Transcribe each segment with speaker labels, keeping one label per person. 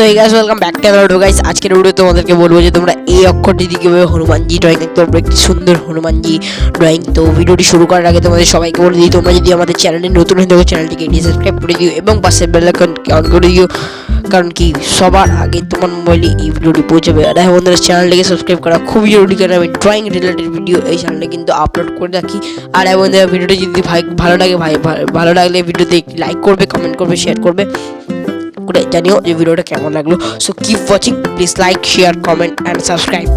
Speaker 1: hey guys, welcome back to another video guys। আজকের video তোমাদেরকে বলবো যে তোমরা এই অক্ষরটি দিয়ে কিভাবে হনুমানজি ড্রয়িং করতে পারবে, একটি সুন্দর হনুমানজি ড্রয়িং। তো ভিডিওটি শুরু করার আগে তোমাদের সবাইকে বলে দিই, তোমরা যদি আমাদের চ্যানেলে নতুন হয়ে থাকো চ্যানেলটিকে সাবস্ক্রাইব করে দিও এবং পাশে বেল আইকন অন করে দিও, কারণ কি সবার আগে তোমার মোবাইলে এই ভিডিওটি পৌঁছাবে। আর হ্যাঁ বন্ধুরা, চ্যানেলটিকে সাবস্ক্রাইব করা খুবই জরুরি, কারণ আমি ড্রয়িং রিলেটেড ভিডিও এই চ্যানেলে কিন্তু আপলোড করে রাখি। আর হ্যাঁ বন্ধুরা, ভিডিওটি যদি ভালো লাগলে ভিডিওতে একটি লাইক করবে, কমেন্ট করবে, শেয়ার করবে, জানিও যে ভিডিওটা কেমন লাগলো। So keep watching, please like, share, comment and subscribe.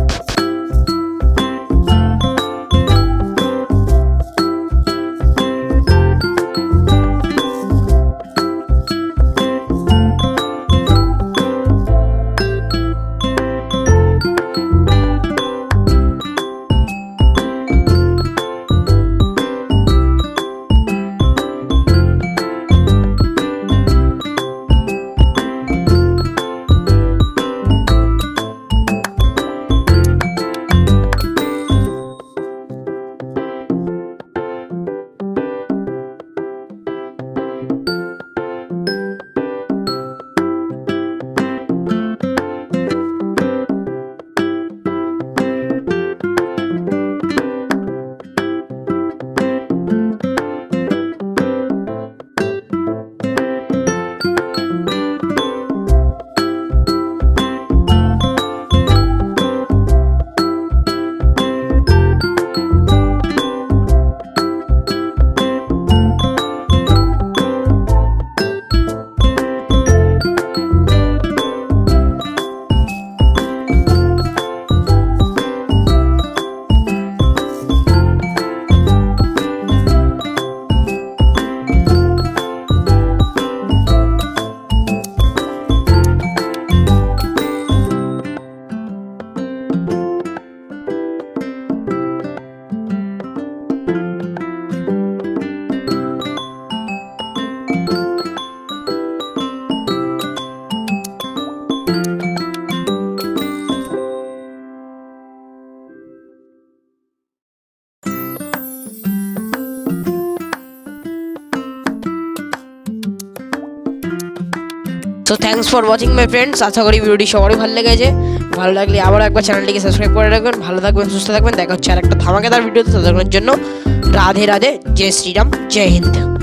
Speaker 1: So thanks for watching my friends. আশা করি ভিডিওটি সবারই ভালো লেগেছে। ভালো লাগলে আবার একবার চ্যানেলটিকে সাবস্ক্রাইব করে রাখবেন। ভালো থাকবেন, সুস্থ থাকবেন। দেখা হচ্ছে আর একটা ধামাকেদার ভিডিওতে। ততক্ষণের জন্য রাধে রাধে, জয় শ্রীরাম, জয় হিন্দ।